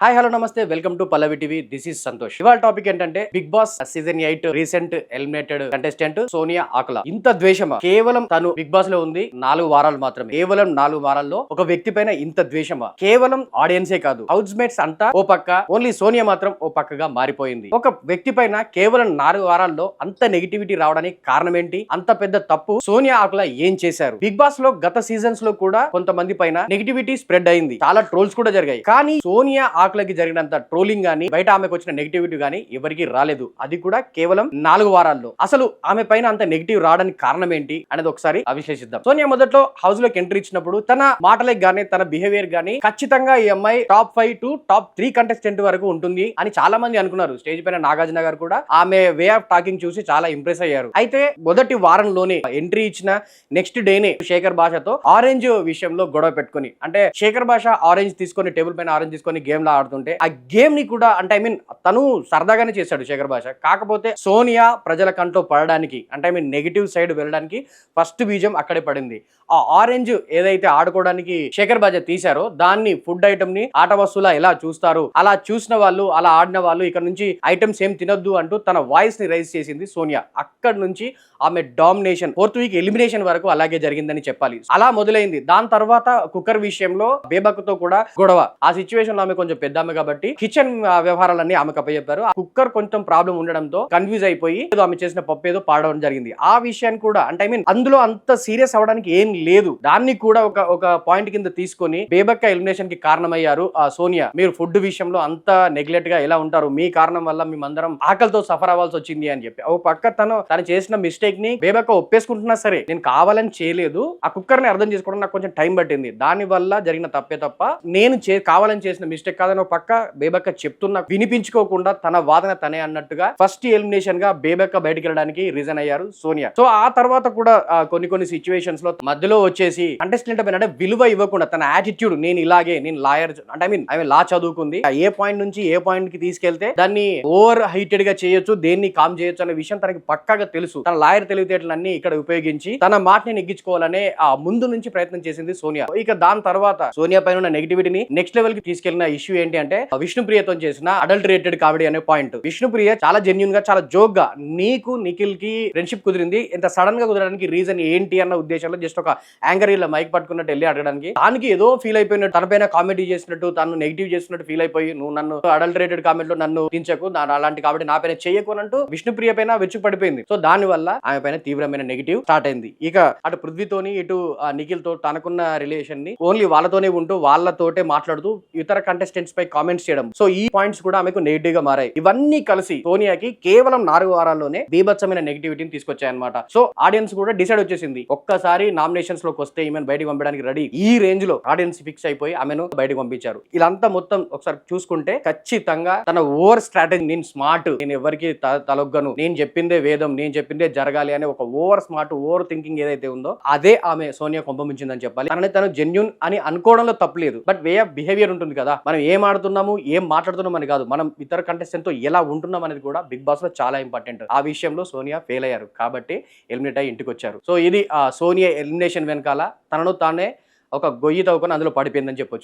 Hi hello నమస్తే welcome to Pallavi TV. This is Santosh. ఇవాళ topic ఏంటంటే Bigg Boss season 8 recent eliminated contestant Sonia Akula. ఇంత ద్వేషమా? కేవలం తను బిగ్ బాస్ లో ఉంది 4 వారాలు మాత్రమే. కేవలం 4 వారాల్లో ఒక వ్యక్తి పైన ఇంత ద్వేషమా? కేవలం ఆడియన్సే కాదు, హౌస్ మేట్స్ అంతా ఓ పక్క, ఓన్లీ సోనియా మాత్రం ఓ పక్కగా మారిపోయింది. ఒక వ్యక్తి పైన కేవలం 4 వారాల్లో అంత నెగిటివిటీ రావడానికి కారణం ఏంటి? అంత పెద్ద తప్పు సోనియా ఆకుల ఏం చేశారు? బిగ్ బాస్ లో గత సీజన్స్ లో కూడా కొంతమంది పైన నెగిటివిటీ స్ప్రెడ్ అయింది, చాలా ట్రోల్స్ కూడా జరిగాయి. కానీ సోనియా ఆకులకి జరిగినంత ట్రోలింగ్ గానీ, బయట ఆమెకు వచ్చిన నెగిటివిటీ గానీ ఎవరికి రాలేదు. అది కూడా కేవలం 4 వారాల్లో. అసలు ఆమె పైన అంత నెగిటివ్ రావడానికి కారణం ఏంటి అనేది ఒకసారి విశ్లేషిద్దాం. సోనియా మొదట్లో హౌస్ లోకి ఎంట్రీ ఇచ్చినప్పుడు తన మాటలకు గానీ, తన బిహేవియర్ గానీ ఖచ్చితంగా ఈ అమ్మాయి టాప్ 5 టు టాప్ 3 కంటెస్టెంట్ వరకు ఉంటుంది అని చాలా మంది అనుకున్నారు. స్టేజ్ పైన నాగార్జున గారు కూడా ఆమె వే ఆఫ్ టాకింగ్ చూసి చాలా ఇంప్రెస్ అయ్యారు. అయితే మొదటి వారంలోనే ఎంట్రీ ఇచ్చిన నెక్స్ట్ డేనే శేఖర్ భాషతో ఆరెంజ్ విషయంలో గొడవ పెట్టుకుని, అంటే శేఖర్ భాష ఆరెంజ్ తీసుకొని టేబుల్ పైన ఆరెంజ్ తీసుకొని గేమ్ లా ఆడుతుంటే ఆ గేమ్ ని కూడా, అంటే ఐ మీన్ తను సరదాగానే చేశాడు శేఖర్ భాష. కాకపోతే సోనియా ప్రజల కంట్లో పడడానికి, అంటే ఐ మీన్ నెగిటివ్ సైడ్ వెళ్ళడానికి ఫస్ట్ బీజం అక్కడే పడింది. ఆ ఆరెంజ్ ఏదైతే ఆడుకోవడానికి శేఖర్ భాష తీశారో దాన్ని ఫుడ్ ఐటమ్ ని ఆట వస్తువులా ఎలా చూస్తారు, అలా చూసిన వాళ్ళు, అలా ఆడిన వాళ్ళు ఇక్కడ నుంచి ఐటమ్స్ ఏం తినొద్దు అంటూ తన వాయిస్ ని రైజ్ చేసింది సోనియా. అక్కడి నుంచి ఆమె డామినేషన్ 4th వీక్ ఎలిమినేషన్ వరకు అలాగే జరిగిందని చెప్పాలి. అలా మొదలైంది. దాని తర్వాత కుక్కర్ విషయంలో బేబక్తో కూడా గొడవ. ఆ సిచ్యువేషన్ లో ఆమె కొంచెం పెద్ద ఆమె కాబట్టి కిచెన్ వ్యవహారాలన్నీ ఆమెకు అప్పచెప్పారు. ఆ కుక్కర్ కొంచెం ప్రాబ్లం ఉండడంతో కన్ఫ్యూజ్ అయిపోయి ఏదో ఆమె చేసిన పప్పు ఏదో పాడడం జరిగింది. ఆ విషయాన్ని కూడా, అంటే ఐ మీన్ అందులో అంత సీరియస్ అవడానికి ఏం లేదు, దాన్ని కూడా ఒక పాయింట్ కింద తీసుకొని బేబక్క ఎలిమినేషన్ కి కారణమయ్యారు సోనియా. మీరు ఫుడ్ విషయంలో అంత నెగ్లెక్ట్ గా ఎలా ఉంటారు, మీ కారణం వల్ల మేమందరం ఆకలితో సఫర్ అవ్వాల్సి వచ్చింది అని చెప్పి ఓ పక్క తను చేసిన మిస్టేక్ ని బేబక్క ఒప్పేసుకుంటున్నా సరే, నేను కావాలని చేయలేదు, ఆ కుక్కర్ ని అర్థం చేసుకోవడం నాకు కొంచెం టైం పట్టింది, దాని వల్ల జరిగిన తప్పే తప్ప నేను కావాలని చేసిన మిస్టేక్ కాదని ఒక పక్క బేబక్క చెప్తున్నా వినిపించుకోకుండా తన వాదన తనే అన్నట్టుగా ఫస్ట్ ఎలిమినేషన్ గా బేబక్క బయటకు వెళ్ళడానికి రీజన్ అయ్యారు సోనియా. సో ఆ తర్వాత కూడా కొన్ని సిచ్యువేషన్స్ లో మధ్యలో వచ్చేసి కంటెస్టెంట్ అంటే విలువ ఇవ్వకుండా తన యాటిట్యూడ్, నేను ఇలాగే, నేను లాయర్, అంటే ఐ మీన్ లా చదువుకుంది, ఏ పాయింట్ నుంచి ఏ పాయింట్ కి తీసుకెళ్తే దాన్ని ఓవర్ హైటెడ్ గా చేయొచ్చు, దేన్ని కామ్ చేయొచ్చు అనే విషయం తనకి పక్కాగా తెలుసు. తన లాయర్ తెలివితేటలన్నీ ఇక్కడ ఉపయోగించి తన మాటని నెగ్గించుకోవాలనే ముందు నుంచి ప్రయత్నం చేసింది సోనియా. ఇక దాని తర్వాత సోనియా పైన ఉన్న నెగిటివిటీని నెక్స్ట్ లెవెల్ కి తీసుకెళ్లిన ఇష్యూ ఏంటి అంటే విష్ణుప్రియతో చేసిన అడల్టరేటెడ్ కామెడీ అనే పాయింట్. విష్ణుప్రియ చాలా జెన్యూన్ గా, చాలా జోక్ గా, నీకు నిఖిల్ కి ఫ్రెండ్షిప్ కుదిరింది, ఇంత సడన్ గా కుదరడానికి రీజన్ ఏంటి అన్న ఉద్దేశంలో జస్ట్ ఒక యాంకర్ ఇలా మైక్ పట్టుకున్నట్టు వెళ్ళి అడగడానికి, దానికి ఏదో ఫీల్ అయిపోయినట్టు, తనపైన కామెడీ చేసినట్టు, తను నెగిటివ్ చేసినట్టు ఫీల్ అయిపోయి, నువ్వు నన్ను అడల్టరేటెడ్ కామెంట్ లో నన్ను దించకు, అలాంటి కాబట్టి నా పైన చెయ్యకు అంటూ విష్ణుప్రియ పైన వెచ్చు పడిపోయింది. సో దాని వల్ల ఆమె పైన తీవ్రమైన నెగిటివ్ స్టార్ట్ అయింది. ఇక అటు పృథ్వీతోని, ఇటు నిఖిల్ తో తనకున్న రిలేషన్ ని ఓన్లీ వాళ్ళతోనే ఉంటూ వాళ్ళతోటే మాట్లాడుతూ ఇతర కంటెస్టెంట్స్ పై కామెంట్స్ చేయడం. సో ఈ పాయింట్స్ కూడా ఆమెకు నెగిటివ్ గా మారాయి. ఇవన్నీ కలిసి సోనియాకి కేవలం 4 వారాల్లోనే బీభత్సమైన నెగిటివిటీని తీసుకొచ్చాయన్నమాట. సో ఆడియన్స్ కూడా డిసైడ్ వచ్చేసింది, ఒక్కసారి నామినేషన్స్ లోకి వస్తే ఈమెను బయటకు పంపడానికి రెడీ. ఈ రేంజ్ లో ఆడియన్స్ ఫిక్స్ అయిపోయి ఆమెను బయటకు పంపించారు. ఇలాంతా మొత్తం ఒకసారి చూసుకుంటే ఖచ్చితంగా తన ఓవర్ స్ట్రాటజీ, నేను స్మార్ట్, నేను ఎవరికి తలొగ్గను, నేను చెప్పిందే వేదం, నేను చెప్పిందే జరగాలి అనే ఒక ఓవర్ స్మార్ట్, ఓవర్ థింకింగ్ ఏదైతే ఉందో అదే ఆమె సోనియా కొంపమించిందని చెప్పాలి. తను జెన్యూన్ అని అనుకోవడంలో తప్పలేదు, బట్ వే ఆఫ్ బిహేవియర్ ఉంటుంది కదా, మనం ఏం ఆడుతున్నాము, ఏం మాట్లాడుతున్నాం అని కాదు, మనం ఇతర కంటెస్టెంట్ తో ఎలా ఉంటున్నాం అనేది కూడా బిగ్ బాస్ లో చాలా ఇంపార్టెంట్. ఆ విషయంలో సోనియా ఫెయిల్ అయ్యారు కాబట్టి ఎలిమినేట్ అయ్యి ఇంటికి వచ్చారు. సో ఇది సోనియా ఎలిమినేషన్ వెనకాల తనను తానే ఒక గొయ్యి తవ్వుకొని అందులో పడిపోయిందని చెప్పొచ్చు.